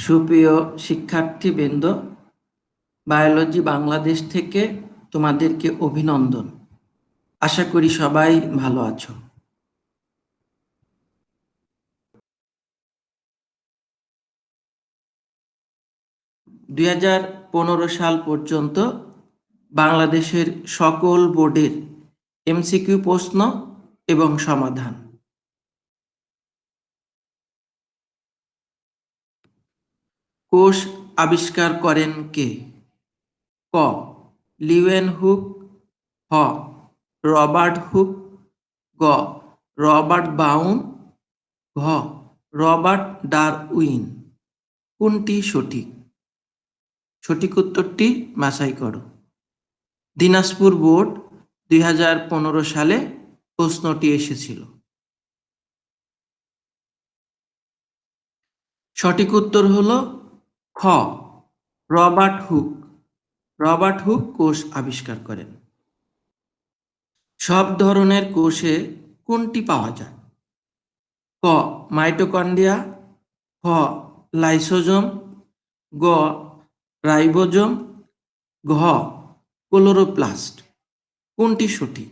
সুপ্রিয় শিক্ষার্থীবৃন্দ, বায়োলজি বাংলাদেশ থেকে তোমাদেরকে অভিনন্দন। আশা করি সবাই ভালো আছো। দুই সাল পর্যন্ত বাংলাদেশের সকল বোর্ডের এমসিকিউ প্রশ্ন এবং সমাধান। কোষ আবিষ্কার করেন কে? ক. লিউয়েনহুক, খ. রবার্ট হুক, গ. রবার্ট বাউন, ঘ. Robert Darwin. কোনটি সঠিক? সঠিক উত্তরটি বাছাই করো। দিনাজপুর বোর্ড 2015 সালে প্রশ্নটি এসেছিল। সঠিক উত্তর হলো খ. Robert Hooke. রবার্ট হুক কোষ আবিষ্কার করেন। সব ধরনের কোষে কোনটি পাওয়া যায়? ক. মাইটোকন্ড্রিয়া, খ. লাইসোজোম, গ. রাইবোজোম, ঘ. ক্লোরোপ্লাস্ট। কোনটি সঠিক?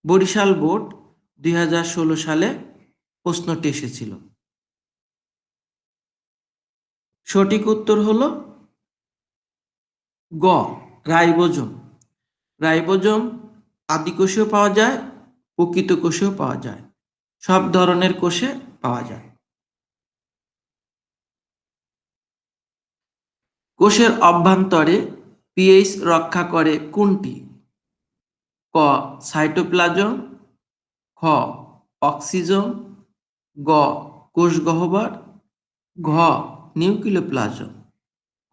বরিশাল বোর্ড 2016 সালে প্রশ্নটি এসেছিল। সঠিক উত্তর হলো গ. রাইবোজোম। রাইবোজোম আদি কোষেও পাওয়া যায়, প্রকৃত কোষেও পাওয়া যায়, সব ধরনের কোষে পাওয়া যায়। কোষের অভ্যন্তরে পিএইচ রক্ষা করে কোনটি? ক. সাইটোপ্লাজম, খ. অক্সিজোম, গ. কোষ গহ্বর, ঘ. নিউক্লিওপ্লাজম।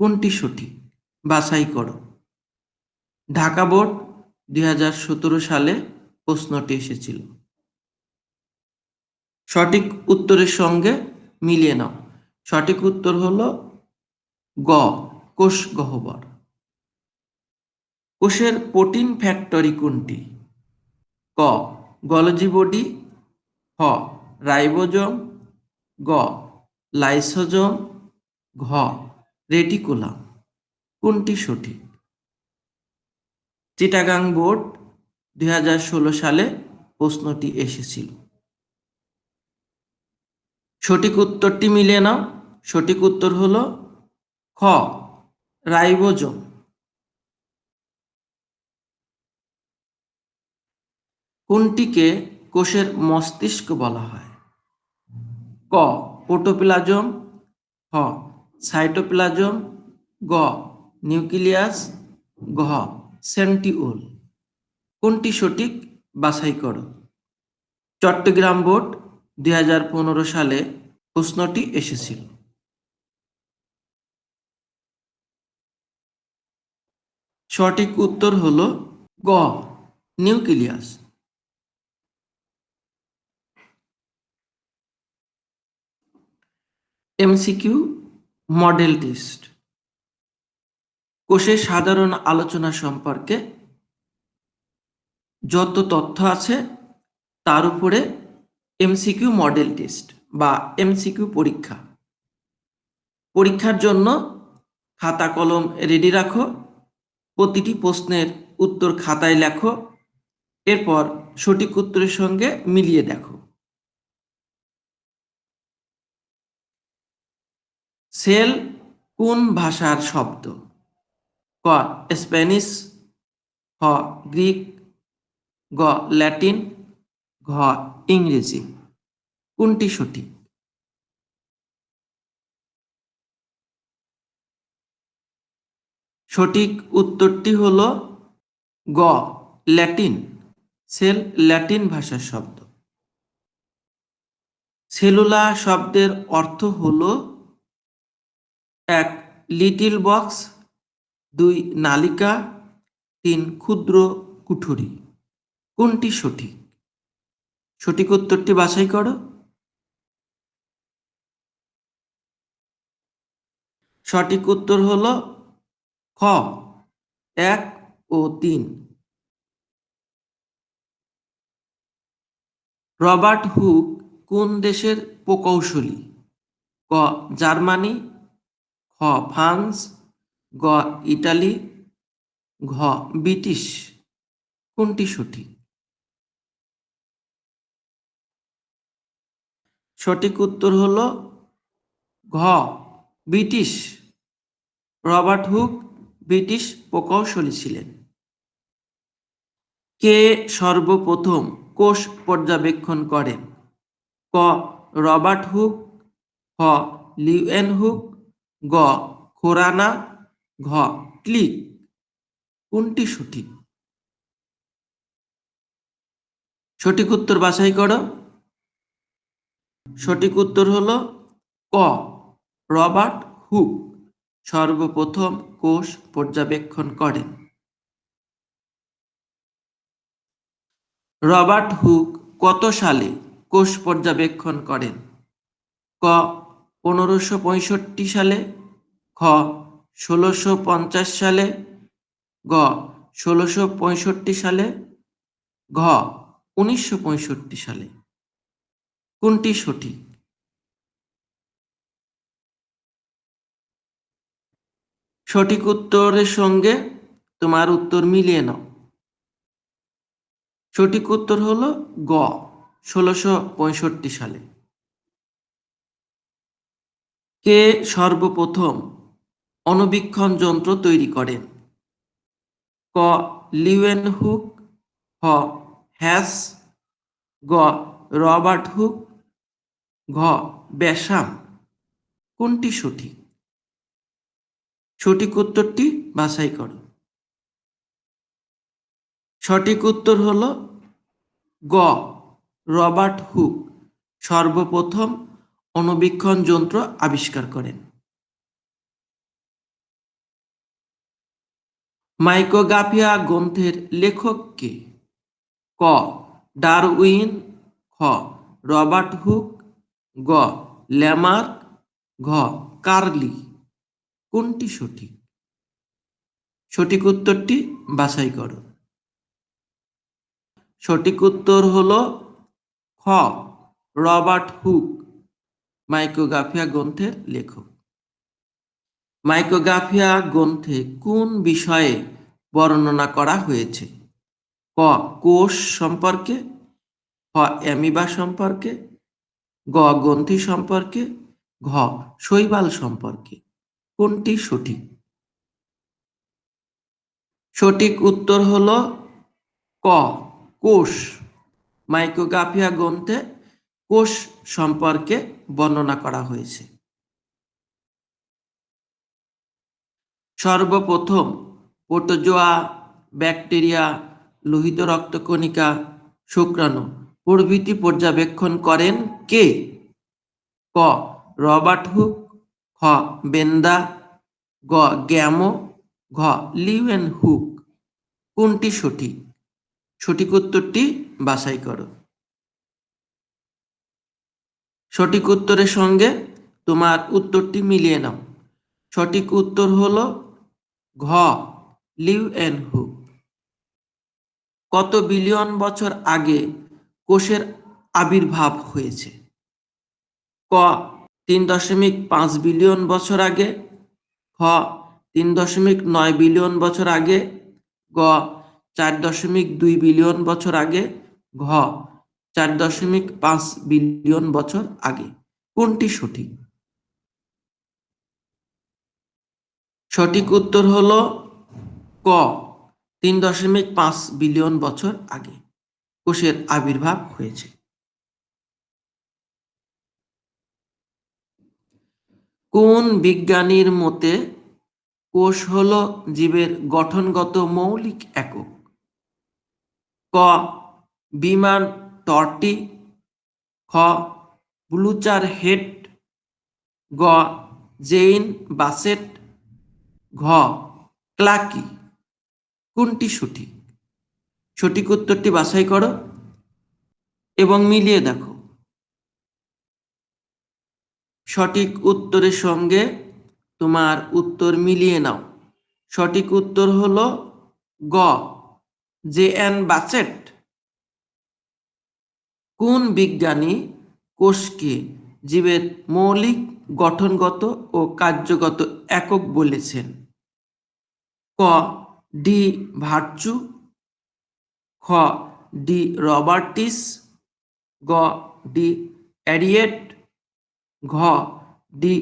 কোনটি সঠিক? বাছাই করো। ঢাকা বোর্ড 2017 সালে প্রশ্নটি এসেছিল। সঠিক উত্তরের সঙ্গে মিলিয়ে নাও। সঠিক উত্তর হলো গ. কোষ গহ্বর। কোষের প্রোটিন ফ্যাক্টরি কোনটি? ক. গলজি বডি, খ. রাইবোজোম, গ. লাইসোজোম, ঘ. রেটিকুলাম। কোনটি সঠিক? চিটাগাং বোর্ড 2016 সালে প্রশ্নটি এসেছিল। সঠিক উত্তরটি মিলিয়ে নাও। সঠিক উত্তর হলো খ. রাইবোজোম। কোনটিকে কোষের মস্তিষ্ক বলা হয়? ক. প্রোটোপ্লাজম, খ. সাইটোপ্লাজম, গ. নিউক্লিয়াস, ঘ. সেন্ট্রিওল। কোনটি সঠিক? বাছাই করো। চট্টগ্রাম বোর্ড 2015 সালে প্রশ্নটি এসেছিল। সঠিক উত্তর হলো গ. নিউক্লিয়াস। MCQ model test. কোষের সাধারণ আলোচনা সম্পর্কে যত তথ্য আছে তার উপরে এমসিকিউ মডেল টেস্ট বা এমসিকিউ পরীক্ষা। পরীক্ষার জন্য খাতা কলম রেডি রাখো। প্রতিটি প্রশ্নের উত্তর খাতায় লেখো। এরপর সঠিক উত্তরের সঙ্গে মিলিয়ে দেখো। সেল কোন ভাষার শব্দ? ক. স্প্যানিশ, খ. গ্রিক, গ. ল্যাটিন, ঘ. ইংরেজি। কোনটি সঠিক? সঠিক উত্তরটি হলো গ. ল্যাটিন। সেল ল্যাটিন ভাষার শব্দ। সেলুলা শব্দের অর্থ হলো 1. Little box, 2. নালিকা, 3. ক্ষুদ্র কুঠুরি। কোনটি সঠিক? সঠিক উত্তরটি বাছাই করো। সঠিক উত্তর হলো খ. 1 ও 3। রবার্ট হুক কোন দেশের প্রকৌশলী? ক জার্মানি, খ ফ্রান্স, গ ইটালি, ঘ ব্রিটিশ। কোনটি সঠিক? সঠিক উত্তর হলো ঘ ব্রিটিশ। রবার্ট হুক ব্রিটিশ প্রকৌশলী ছিলেন। কে সর্বপ্রথম কোষ পর্যবেক্ষণ করেন? ক রবার্ট হুক, খ লিউয়েন হুক, গ খোরানা, ঘ ক্লিক। কোনটি সঠিক? সঠিক উত্তর বাছাই করো। সঠিক উত্তর হলো ক রবার্ট হুক সর্বপ্রথম কোষ পর্যবেক্ষণ করেন। রবার্ট হুক কত সালে কোষ পর্যবেক্ষণ করেন? ক 1565 সালে, খ 1650 সালে, গ 1665 সালে, ঘ 1965 সালে। কোনটি সঠিক? সঠিক উত্তরের সঙ্গে তোমার উত্তর মিলিয়ে নাও। সঠিক উত্তর হলো গ 1665 সালে। কে সর্বপ্রথম অণুবীক্ষণ যন্ত্র তৈরি করেন? ক লিউয়েন হুক, খ হ্যাস, গ রবার্ট হুক, ঘ ব্যাসাম। কোনটি সঠিক? সঠিক উত্তরটি বাছাই করো। সঠিক উত্তর হলো গ রবার্ট হুক সর্বপ্রথম অণুবীক্ষণ যন্ত্র আবিষ্কার করেন। মাইক্রোগ্রাফিয়া গ্রন্থের লেখক কে? ক ডারউইন, খ রবার্ট হুক, গ ল্যামার্ক, ঘ কার্লি। কোনটি সঠিক? সঠিক উত্তরটি বাছাই করো। সঠিক উত্তর হলো খ রবার্ট হুক মাইক্রোগ্রাফিয়া গ্রন্থের লেখক। মাইক্রোগ্রাফিয়া গ্রন্থে কোন বিষয়ে বর্ণনা করা হয়েছে? ক কোষ সম্পর্কে, খ অ্যামিবা সম্পর্কে, গ গ্রন্থি সম্পর্কে, ঘ শৈবাল সম্পর্কে। কোনটি সঠিক? সঠিক উত্তর হলো ক কোষ। মাইক্রোগ্রাফিয়া গ্রন্থে কোষ সম্পর্কে বর্ণনা করা হয়েছে। সর্বপ্রথম প্রোটোজোয়া, ব্যাকটেরিয়া, লোহিত রক্তকণিকা, শুক্রাণু প্রভৃতি পর্যবেক্ষণ করেন কে? ক রবার্ট হুক, খ বেন্দা, গ গ্যামো, ঘ লিউয়েন হুক। কোনটি সঠিক? সঠিক উত্তরটি বাছাই করো। সঠিক উত্তরের সঙ্গে তোমার উত্তরটি মিলিয়ে নাও। সঠিক উত্তর হলো ঘ লিউয়েন হুক। কত বিলিয়ন বছর আগে কোষের আবির্ভাব হয়েছে? ক 3.5 বিলিয়ন বছর আগে, খ 3.9 বিলিয়ন বছর আগে, গ 4.2 বিলিয়ন বছর আগে, ঘ 4.5 বিলিয়ন বছর আগে। কোনটি সঠিক? সঠিক উত্তর হলো ক 3.5 বিলিয়ন বছর আগে কোষের আবির্ভাব হয়েছে। কোন বিজ্ঞানীর মতে কোষ হলো জীবের গঠনগত মৌলিক একক? ক বিমান টর্টি, খ ব্লুচার হেড, গ জেইন বাসেট, ঘ ক্লাকি। কোনটি সঠিক? সঠিক উত্তরটি বাছাই করো এবং মিলিয়ে দেখো। সঠিক উত্তরের সঙ্গে তোমার উত্তর মিলিয়ে নাও। সঠিক উত্তর হলো গ জে.এন বাসেট। কোন বিজ্ঞানী কোষকে জীবের মৌলিক, গঠনগত ও কার্যগত একক বলেছেন? ক. ডি. ভার্চু, খ. ডি. রবার্টিস, গ. ডি. অ্যারিয়েট, ঘ. ডি.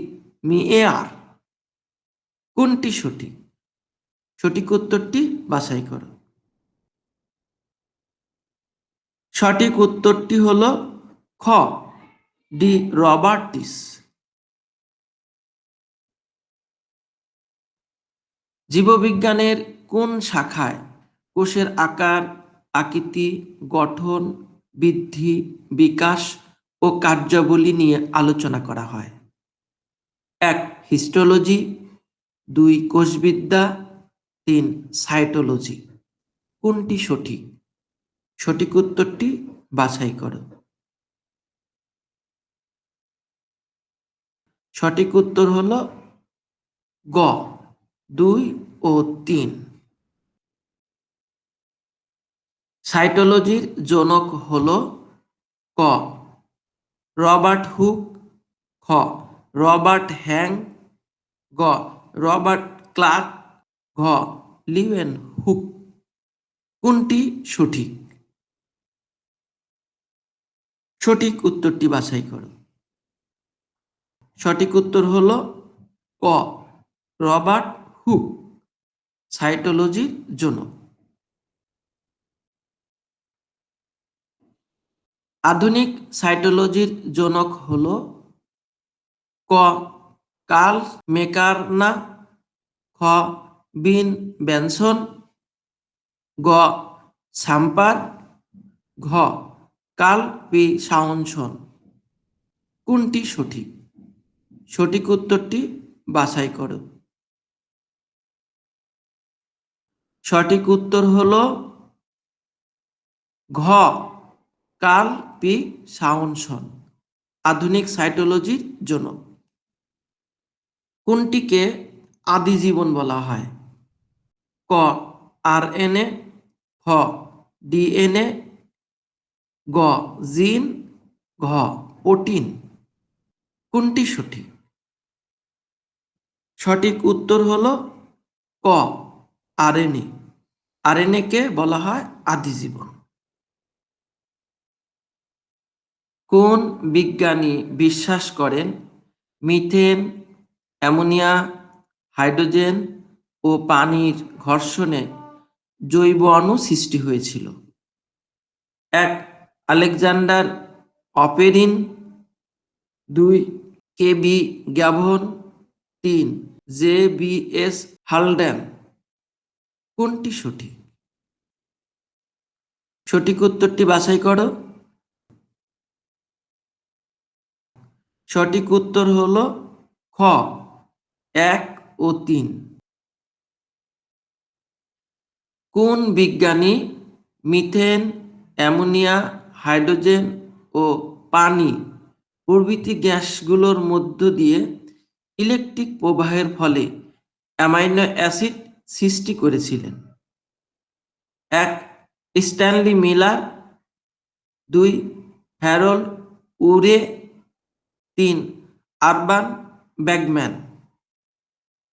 মিএয়ার। কোনটি সঠিক? সঠিক উত্তরটি বাছাই করো। সঠিক উত্তরটি হল খ. ডি. রবার্টিস। জীববিজ্ঞানের কোন শাখায় কোষের আকার, আকৃতি, গঠন, বৃদ্ধি, বিকাশ ও কার্যাবলী নিয়ে আলোচনা করা হয়? 1. হিস্টোলজি, 2. কোষবিদ্যা, 3. সাইটোলজি। কোনটি সঠিক? সঠিক উত্তরটি বাছাই করো। সঠিক উত্তর হল গ. 2 ও 3। সাইটোলজির জনক হল ক. রবার্ট হুক, খ. রবার্ট হ্যাং, গ. রবার্ট ক্লার্ক, ঘ. Leeuwen hook. কোনটি সঠিক? সঠিক উত্তরটি বাছাই করো। সঠিক উত্তর হল ক. রবার্ট হুক, সাইটোলজির জনক। আধুনিক সাইটোলজির জনক হল ক. কার্ল মেকার্না, খ. বিন বেনসন, গ. সাম্পার, ঘ. Carl P Swanson. কোনটি সঠিক? সঠিক উত্তরটি বাছাই করো। সঠিক উত্তর হল ঘ. কার্ল পি সাউনসন, আধুনিক সাইটোলজির জনক। কোনটিকে আদি জীবন বলা হয়? ক. আরএনএ, খ. ডিএনএ, গ. জিন, ঘ. প্রোটিন। কোনটি সঠিক? সঠিক উত্তর হল ক. আরএনএ। আরএনএ কে বলা হয় আদি জীবন। কোন বিজ্ঞানী বিশ্বাস করেন মিথেন, অ্যামোনিয়া, হাইড্রোজেন ও পানির ঘর্ষণে জৈব অণু সৃষ্টি হয়েছিল? 1. আলেকজান্ডার অপেরিন, 2. কেবি গ্যাভন, 3. জে.বি.এস. হালডেন। কোনটি সঠিক? সঠিক উত্তরটি বাছাই করো। সঠিক উত্তর হল খ. 1 ও 3। কোন বিজ্ঞানী মিথেন, অ্যামোনিয়া, হাইড্রোজেন ও পানি প্রভৃতি গ্যাসগুলোর মধ্য দিয়ে ইলেকট্রিক প্রবাহের ফলে অ্যামাইনো অ্যাসিড সৃষ্টি করেছিলেন? 1. Stanley Miller, 2. Harold Urey, 3. Urban Bagman.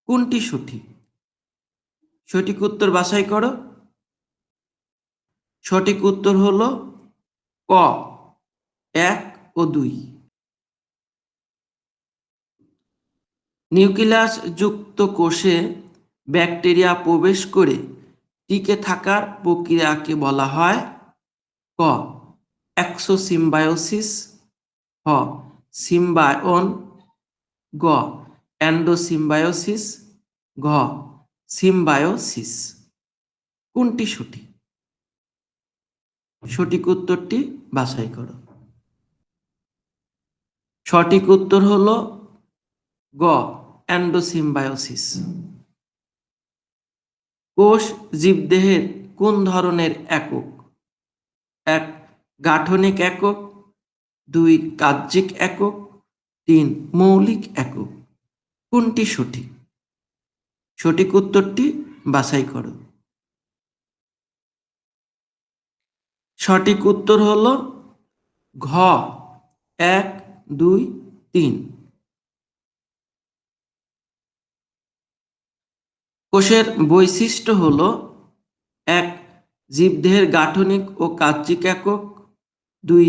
কোনটি সঠিক? সঠিক উত্তর বাছাই করো। সঠিক উত্তর হল ক. 1 ও 2। নিউক্লিয়াস যুক্ত কোষে ব্যাকটেরিয়া প্রবেশ করে টিকে থাকার প্রক্রিয়াকে বলা হয়? ক. এক্সোসিম্বায়োসিস, খ. সিম্বায়ন, গ. এন্ডোসিম্বায়োসিস, ঘ. সিম্বায়োসিস। কোনটি সঠিক? সঠিক উত্তরটি বাছাই করো। সঠিক উত্তর হল গ. এন্ডোসিম্বায়োসিস। কোষ জীবদেহের কোন ধরনের একক? 1. গাঠনিক একক, 2. কার্যিক একক, 3. মৌলিক একক। কোনটি সঠিক? সঠিক উত্তরটি বাছাই করো। সঠিক উত্তর হল ঘ. 1, 2, 3। কোষের বৈশিষ্ট্য হলো 1 জীবদেহের গাঠনিক ও কার্যিক একক, 2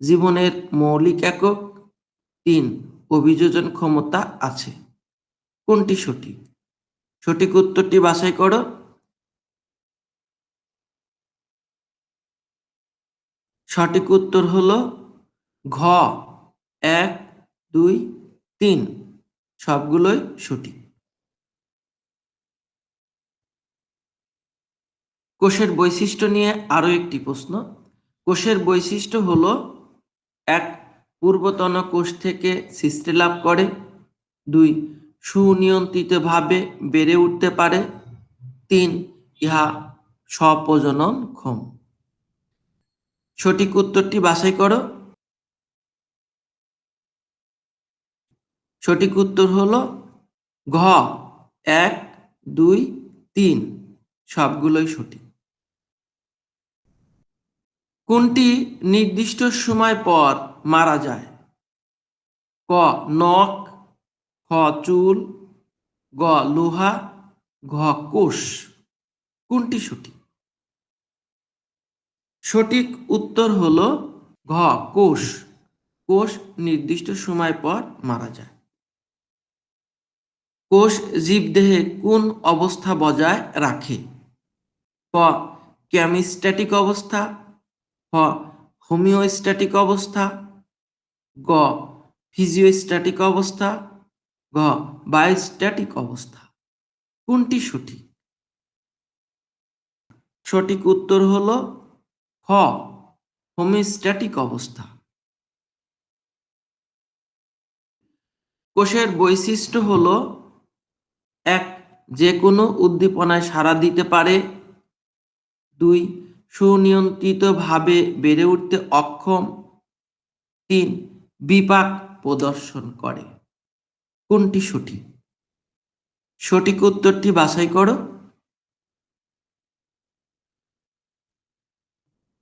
জীবনের মৌলিক একক, 3 অভিযোজন ক্ষমতা আছে। কোনটি সঠিক? সঠিক উত্তরটি বাছাই করো। সঠিক উত্তর হলো ঘ 1, 2, 3 সবগুলোই সঠিক। কোষের বৈশিষ্ট্য নিয়ে আরো একটি প্রশ্ন। কোষের বৈশিষ্ট্য হলো 1 পূর্বতন কোষ থেকে সৃষ্টি লাভ করে, 2 সুনিয়ন্ত্রিতভাবে বেড়ে উঠতে পারে, 3 ইহা স্বপ্রজননক্ষম। সঠিক উত্তরটি বাছাই করো। সঠিক উত্তর হলো ঘ 1, 2, 3 সবগুলোই সঠিক। কোনটি নির্দিষ্ট সময় পর মারা যায়? ক নখ, খ চুল, গ লোহা, ঘ কোষ। কোনটি সঠিক? সঠিক উত্তর হলো ঘ কোষ। কোষ নির্দিষ্ট সময় পর মারা যায়। কোষ জীবদেহে কোন অবস্থা বজায় রাখে? ক কেমিস্ট্যাটিক অবস্থা, খ হোমিওস্ট্যাটিক অবস্থা, গ ফিজিওস্ট্যাটিক অবস্থা, ঘ বায়োস্ট্যাটিক অবস্থা। কোনটি সঠিক? সঠিক উত্তর হলো খ হোমিওস্ট্যাটিক অবস্থা। কোষের বৈশিষ্ট্য হলো 1 যে কোনো উদ্দীপনায় সাড়া দিতে পারে, 2 সুনিয়ন্ত্রিতভাবে বেড়ে উঠতে অক্ষম, 3 বিপাক প্রদর্শন করে। কোনটি সঠিক? সঠিক উত্তরটি বাছাই করো।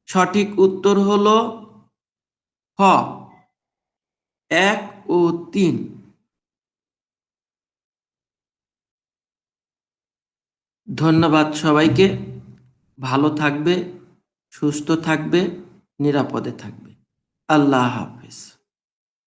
সঠিক উত্তর হলো খ 1 ও 3। ধন্যবাদ সবাইকে। ভালো থাকবে, সুস্থ থাকবে, নিরাপদে থাকবে। আল্লাহ হাফেজ।